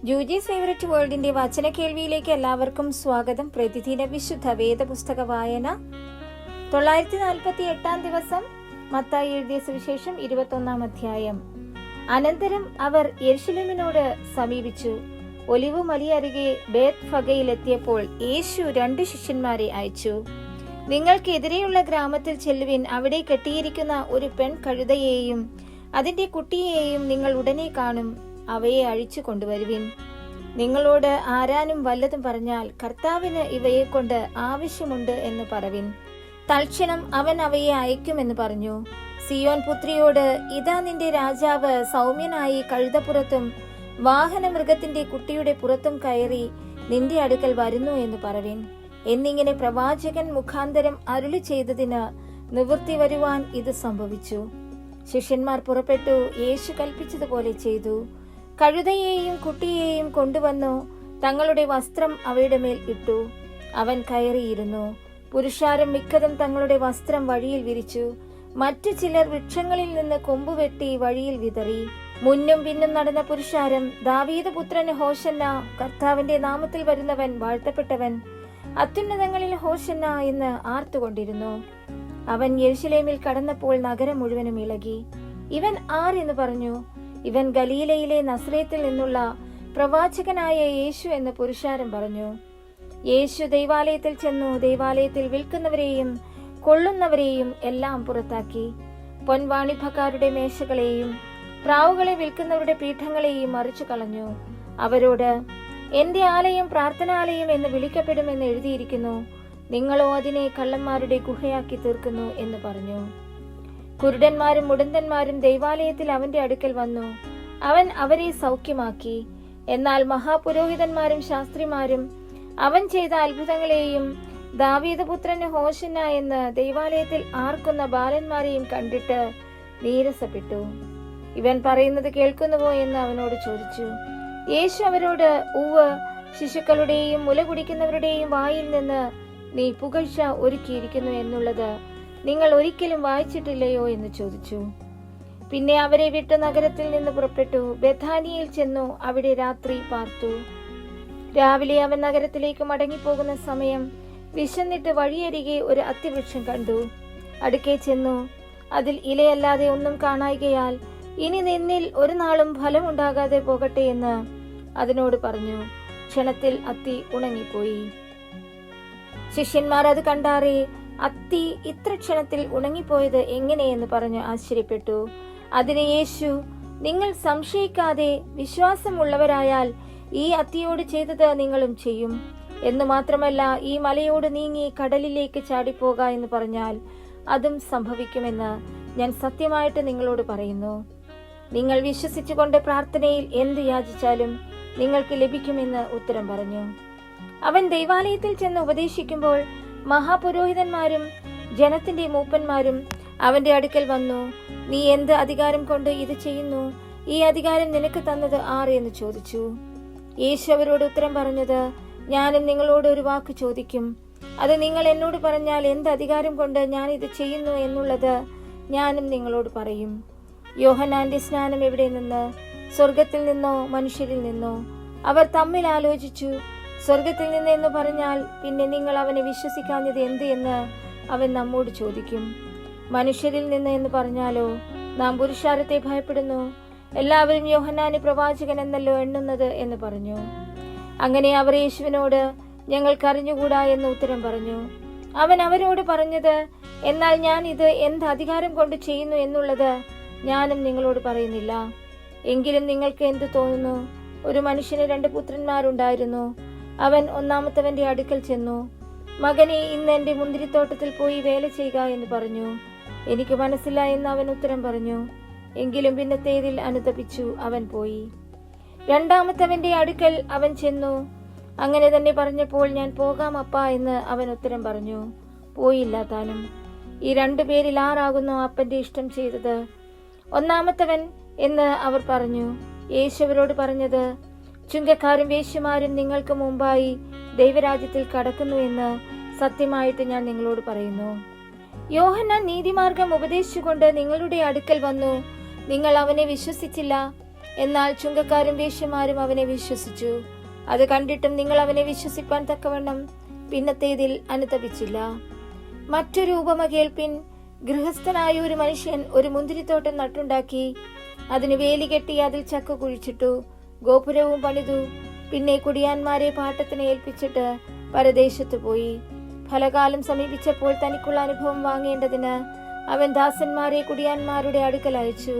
ജൂജീസ് favourite വേൾഡിന്റെ വചന കേൾവിയിലേക്ക് എല്ലാവർക്കും സ്വാഗതം. പ്രതിദിന വിശുദ്ധ വേദപുസ്തക വായന 948 ദിവസം. മത്തായി എഴുതിയ സുവിശേഷം 21 അധ്യായം. അനന്തരം അവർ യെരുശലേമിനോട് സമീപിച്ചു. ഒലിവ് മലയരികെ ബേത്ത് ഫഗയിലെത്തിയപ്പോൾ യേശു 2 ശിഷ്യന്മാരെ അയച്ചു. നിങ്ങൾക്കെതിരെയുള്ള ഗ്രാമത്തിൽ ചെല്ലുവിൻ. അവിടെ കെട്ടിയിരിക്കുന്ന ഒരു പെൺ കഴുതയെയും അതിന്റെ കുട്ടിയെയും നിങ്ങൾ ഉടനെ കാണും. അവയെ അഴിച്ചു കൊണ്ടുവരുവിൻ. നിങ്ങളോട് ആരാനും വല്ലതും പറഞ്ഞാൽ കർത്താവിന് ഇവയെ കൊണ്ട് ആവശ്യമുണ്ട് എന്ന് പറവിൻ. തൽക്ഷണം അവൻ അവയെ അയക്കുമെന്ന് പറഞ്ഞു. സിയോൻ പുത്രിയോട്, ഇതാ നിന്റെ രാജാവ് സൗമ്യനായി കഴുതപ്പുറത്തും വാഹനമൃഗത്തിന്റെ കുട്ടിയുടെ പുറത്തും കയറി നിന്റെ അടുക്കൽ വരുന്നു എന്ന് പറവിൻ എന്നിങ്ങനെ പ്രവാചകൻ മുഖാന്തരം അരുളി ചെയ്തതിന് നിവൃത്തി വരുവാൻ ഇത് സംഭവിച്ചു. ശിഷ്യന്മാർ പുറപ്പെട്ടു യേശു കൽപ്പിച്ചതുപോലെ ചെയ്തു. കഴുതയെയും കുട്ടിയെയും കൊണ്ടുവന്നു തങ്ങളുടെ വസ്ത്രം അവയുടെ മേൽ ഇട്ടു. അവൻ കയറിയിരുന്നു. പുരുഷാരം മിക്കതും തങ്ങളുടെ വസ്ത്രം വഴിയിൽ വിരിച്ചു. മറ്റു ചിലർ വൃക്ഷങ്ങളിൽ നിന്ന് കൊമ്പുവെട്ടി വഴിയിൽ വിതറി. മുന്നും പിന്നും നടന്ന പുരുഷാരം, ദാവീദ് പുത്രന് ഹോശന്ന, കർത്താവിന്റെ നാമത്തിൽ വരുന്നവൻ വാഴ്ത്തപ്പെട്ടവൻ, അത്യുന്നതങ്ങളിൽ ഹോശന്ന എന്ന് ആർത്തുകൊണ്ടിരുന്നു. അവൻ യെരുശലേമിൽ കടന്നപ്പോൾ നഗരം മുഴുവനും ഇളകി. ഇവൻ ആർ എന്ന് പറഞ്ഞു. ഇവൻ ഗലീലയിലെ നസറേത്തിൽ നിന്നുള്ള പ്രവാചകനായ യേശു എന്ന് പുരുഷാരം പറഞ്ഞു. യേശു ദൈവാലയത്തിൽ ചെന്നു. ദൈവാലയത്തിൽ വിൽക്കുന്നവരെയും കൊള്ളുന്നവരെയും എല്ലാം പുറത്താക്കി. പൊൻവാണിഭക്കാരുടെ മേശകളെയും പ്രാവുകളെ വിൽക്കുന്നവരുടെ പീഠങ്ങളെയും മറിച്ചു കളഞ്ഞു. അവരോട്, എന്റെ ആലയം പ്രാർത്ഥനാലയം എന്ന് വിളിക്കപ്പെടുമെന്ന് എഴുതിയിരിക്കുന്നു, നിങ്ങളോ അതിനെ കള്ളന്മാരുടെ ഗുഹയാക്കി തീർക്കുന്നു എന്ന് പറഞ്ഞു. കുരുടന്മാരും മുടന്തന്മാരും ദൈവാലയത്തിൽ അവന്റെ അടുക്കൽ വന്നു. അവൻ അവരെ സൗഖ്യമാക്കി. എന്നാൽ മഹാപുരോഹിതന്മാരും ശാസ്ത്രിമാരും അവൻ ചെയ്ത അത്ഭുതങ്ങളെയും ദാവീദ് പുത്രന് ഹോശന്ന എന്ന് ദൈവാലയത്തിൽ ആർക്കുന്ന ബാലന്മാരെയും കണ്ടിട്ട് നീരസപ്പെട്ടു. ഇവൻ പറയുന്നത് കേൾക്കുന്നുവോ എന്ന് അവനോട് ചോദിച്ചു. യേശു അവരോട്, ഉവ്വ്, ശിശുക്കളുടെയും മുല കുടിക്കുന്നവരുടെയും വായിൽ നിന്ന് നീ പുകഴ്ച ഒരുക്കിയിരിക്കുന്നു എന്നുള്ളത് നിങ്ങൾ ഒരിക്കലും വായിച്ചിട്ടില്ലയോ എന്ന് ചോദിച്ചു. പിന്നെ അവരെ വിട്ട് നഗരത്തിൽ നിന്ന് പുറപ്പെട്ടു ബെഥാനിയയിൽ ചെന്നു. അവിടെ രാത്രി പാർത്തു. രാവിലെ അവൻ നഗരത്തിലേക്ക് മടങ്ങിപ്പോകുന്ന സമയം വിശന്നിട്ട് വഴിയരികെ ഒരു അത്തിവൃക്ഷം കണ്ടു. അടുക്കെ ചെന്നു. അതിൽ ഇലയല്ലാതെ ഒന്നും കാണായികയാൽ ഇനി നിന്നിൽ ഒരു നാളും ഫലമുണ്ടാകാതെ പോകട്ടെ എന്ന് അതിനോട് പറഞ്ഞു. ക്ഷണത്തിൽ അത്തി ഉണങ്ങിപ്പോയി. ശിഷ്യന്മാർ അത് കണ്ടാറേ, അത്തി ഇത്ര ക്ഷണത്തിൽ ഉണങ്ങിപ്പോയത് എങ്ങനെയെന്ന് പറഞ്ഞ് ആശ്ചര്യപ്പെട്ടു. അതിന് യേശു, നിങ്ങൾ സംശയിക്കാതെ വിശ്വാസമുള്ളവരായാൽ ഈ അത്തിയോട് ചെയ്തത് നിങ്ങളും ചെയ്യും. എന്ന് മാത്രമല്ല, ഈ മലയോട് നീങ്ങി കടലിലേക്ക് ചാടിപ്പോക എന്ന് പറഞ്ഞാൽ അതും സംഭവിക്കുമെന്ന് ഞാൻ സത്യമായിട്ട് നിങ്ങളോട് പറയുന്നു. നിങ്ങൾ വിശ്വസിച്ചുകൊണ്ട് പ്രാർത്ഥനയിൽ എന്ത് യാചിച്ചാലും നിങ്ങൾക്ക് ലഭിക്കുമെന്ന് ഉത്തരം പറഞ്ഞു. അവൻ ദൈവാലയത്തിൽ ചെന്ന് ഉപദേശിക്കുമ്പോൾ മഹാപുരോഹിതന്മാരും ജനത്തിന്റെ മൂപ്പന്മാരും അവന്റെ അടുക്കൽ വന്നു. നീ എന്ത് അധികാരം കൊണ്ട് ഇത് ചെയ്യുന്നു? ഈ അധികാരം നിനക്ക് തന്നത് ആർ എന്ന് ചോദിച്ചു. യേശു അവരോട് ഉത്തരം പറഞ്ഞത്, ഞാനും നിങ്ങളോട് ഒരു വാക്ക് ചോദിക്കും. അത് നിങ്ങൾ എന്നോട് പറഞ്ഞാൽ എന്ത് അധികാരം കൊണ്ട് ഞാൻ ഇത് ചെയ്യുന്നു എന്നുള്ളത് ഞാനും നിങ്ങളോട് പറയും. യോഹന്നാന്റെ സ്നാനം എവിടെ നിന്ന്? സ്വർഗത്തിൽ നിന്നോ മനുഷ്യരിൽ നിന്നോ? അവർ തമ്മിൽ ആലോചിച്ചു. സ്വർഗത്തിൽ നിന്ന് എന്ന് പറഞ്ഞാൽ പിന്നെ നിങ്ങൾ അവനെ വിശ്വസിക്കാഞ്ഞത് എന്ത് എന്ന് അവൻ നമ്മോട് ചോദിക്കും. മനുഷ്യരിൽ നിന്ന് എന്ന് പറഞ്ഞാലോ നാം പുരുഷാരത്തെ ഭയപ്പെടുന്നു. എല്ലാവരും യോഹന്നാനെ പ്രവാചകൻ എന്നല്ലോ എണ്ണുന്നത് എന്ന് പറഞ്ഞു. അങ്ങനെ അവർ യേശുവിനോട്, ഞങ്ങൾക്കറിഞ്ഞുകൂടാ എന്ന് ഉത്തരം പറഞ്ഞു. അവൻ അവരോട് പറഞ്ഞത്, എന്നാൽ ഞാൻ ഇത് എന്ത് അധികാരം കൊണ്ട് ചെയ്യുന്നു എന്നുള്ളത് ഞാനും നിങ്ങളോട് പറയുന്നില്ല. എങ്കിലും നിങ്ങൾക്ക് എന്ത് തോന്നുന്നു? ഒരു മനുഷ്യന് 2 പുത്രന്മാരുണ്ടായിരുന്നു. അവൻ ഒന്നാമത്തവന്റെ അടുക്കൽ ചെന്നു. മകനെ, ഇന്ന് എന്റെ മുന്തിരിത്തോട്ടത്തിൽ പോയി വേല ചെയ്യുക എന്ന് പറഞ്ഞു. എനിക്ക് മനസ്സില്ല എന്ന് അവൻ ഉത്തരം പറഞ്ഞു. എങ്കിലും പിന്നത്തേതിൽ അനുതപിച്ചു അവൻ പോയി. രണ്ടാമത്തവന്റെ അടുക്കൽ അവൻ ചെന്നു. അങ്ങനെ തന്നെ പറഞ്ഞപ്പോൾ, ഞാൻ പോകാം അപ്പാ എന്ന് അവൻ ഉത്തരം പറഞ്ഞു. പോയില്ല താനും. ഈ 2 പേരിൽ ആരാകുന്നു അപ്പന്റെ ഇഷ്ടം ചെയ്തത്? ഒന്നാമത്തവൻ എന്ന് അവർ പറഞ്ഞു. യേശു അവരോട് പറഞ്ഞത്, ചുങ്കക്കാരും വേശ്യമാരും നിങ്ങൾക്ക് മുമ്പായി ദൈവരാജ്യത്തിൽ കടക്കുന്നു എന്ന് സത്യമായിട്ട് ഞാൻ നിങ്ങളോട് പറയുന്നു. യോഹന്നാൻ നീതിമാർഗം ഉപദേശിച്ചുകൊണ്ട് നിങ്ങളുടെ അടുക്കൽ വന്നു. നിങ്ങൾ അവനെ വിശ്വസിച്ചില്ല. എന്നാൽ ചുങ്കക്കാരും വേശ്യമാരും അവനെ വിശ്വസിച്ചു. അത് കണ്ടിട്ടും നിങ്ങൾ അവനെ വിശ്വസിപ്പാൻ തക്കവണ്ണം പിന്നത്തേതിൽ അനുതപിച്ചില്ല. മറ്റൊരു ഉപമ കേൾപ്പിൻ. ഗൃഹസ്ഥനായ ഒരു മനുഷ്യൻ ഒരു മുന്തിരിത്തോട്ടം നട്ടുണ്ടാക്കി, അതിന് വേലി കെട്ടി അതിൽ ചക്ക കുഴിച്ചിട്ടു, ഗോപുരവും പണിതു. പിന്നെ കുടിയാന്മാരെ പാട്ടത്തിന് ഏൽപ്പിച്ചിട്ട് പരദേശത്ത് പോയി. ഫലകാലം സമീപിച്ചപ്പോൾ തനിക്കുള്ള അനുഭവം വാങ്ങേണ്ടതിന് അവൻ ദാസന്മാരെ കുടിയാന്മാരുടെ അടുക്കൽ അയച്ചു.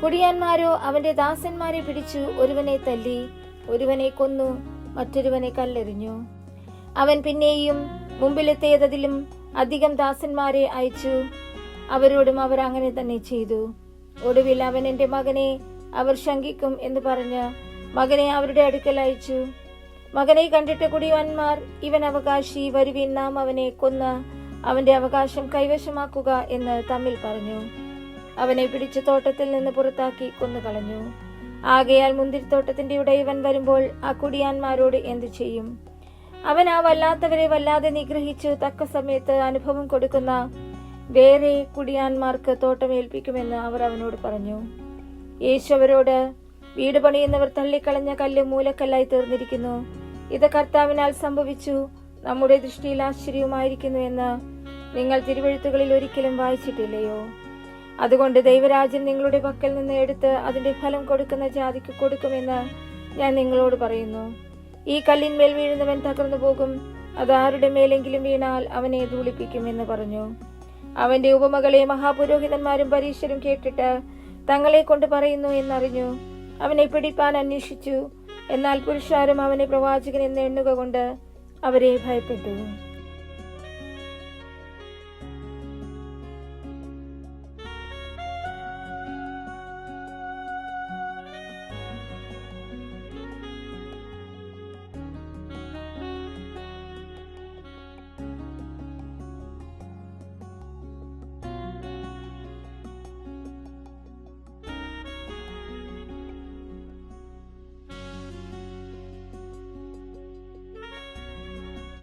കുടിയാന്മാരോ അവന്റെ ദാസന്മാരെ പിടിച്ചു, ഒരുവനെ തല്ലി, ഒരുവനെ കൊന്നു, മറ്റൊരുവനെ കല്ലെറിഞ്ഞു. അവൻ പിന്നെയും മുമ്പിലെത്തിയതിലും അധികം ദാസന്മാരെ അയച്ചു. അവരോടും അവർ അങ്ങനെ തന്നെ ചെയ്തു. ഒടുവിൽ അവൻ എന്റെ മകനെ അവർ ശങ്കിക്കും എന്ന് പറഞ്ഞ് മകനെ അവരുടെ അടുക്കൽ അയച്ചു. മകനെ കണ്ടിട്ട് കുടിയാന്മാർ, ഇവൻ അവകാശി, വരുവിൻ, നാം അവനെ കൊന്ന് അവന്റെ അവകാശം കൈവശമാക്കുക എന്ന് തമ്മിൽ പറഞ്ഞു. അവനെ പിടിച്ച് തോട്ടത്തിൽ നിന്ന് പുറത്താക്കി കൊന്നുകളഞ്ഞു. ആകയാൽ മുന്തിരിത്തോട്ടത്തിന്റെ ഉടയവൻ വരുമ്പോൾ ആ കുടിയാന്മാരോട് എന്തു ചെയ്യും? അവൻ ആ വല്ലാത്തവരെ വല്ലാതെ നിഗ്രഹിച്ചു തക്ക സമയത്ത് അനുഭവം കൊടുക്കുന്ന വേറെ കുടിയാന്മാർക്ക് തോട്ടം ഏൽപ്പിക്കുമെന്ന് അവർ അവനോട് പറഞ്ഞു. യേശു അവരോട്, വീട് പണിയുന്നവർ തള്ളിക്കളഞ്ഞ കല്ല് മൂലക്കല്ലായി തീർന്നിരിക്കുന്നു. ഇത് കർത്താവിനാൽ സംഭവിച്ചു, നമ്മുടെ ദൃഷ്ടിയിൽ ആശ്ചര്യവുമായിരിക്കുന്നു എന്ന് നിങ്ങൾ തിരുവെഴുത്തുകളിൽ ഒരിക്കലും വായിച്ചിട്ടില്ലയോ? അതുകൊണ്ട് ദൈവരാജ്യം നിങ്ങളുടെ പക്കൽ നിന്ന് എടുത്ത് അതിന്റെ ഫലം കൊടുക്കുന്ന ജാതിക്ക് കൊടുക്കുമെന്ന് ഞാൻ നിങ്ങളോട് പറയുന്നു. ഈ കല്ലിന്മേൽ വീഴുന്നവൻ തകർന്നു പോകും, അത് ആരുടെ മേലെങ്കിലും വീണാൽ അവനെ ധൂളിപ്പിക്കുമെന്ന് പറഞ്ഞു. അവന്റെ ഉപമകളെ മഹാപുരോഹിതന്മാരും പരീശരും കേട്ടിട്ട് തങ്ങളെ കൊണ്ട് പറയുന്നു എന്നറിഞ്ഞു. അവനെ പിടിപ്പാൻ അന്വേഷിച്ചു. എന്നാൽ പുരുഷാരും അവനെ പ്രവാചകൻ എന്ന് എണ്ണുക കൊണ്ട് അവരെ ഭയപ്പെട്ടു.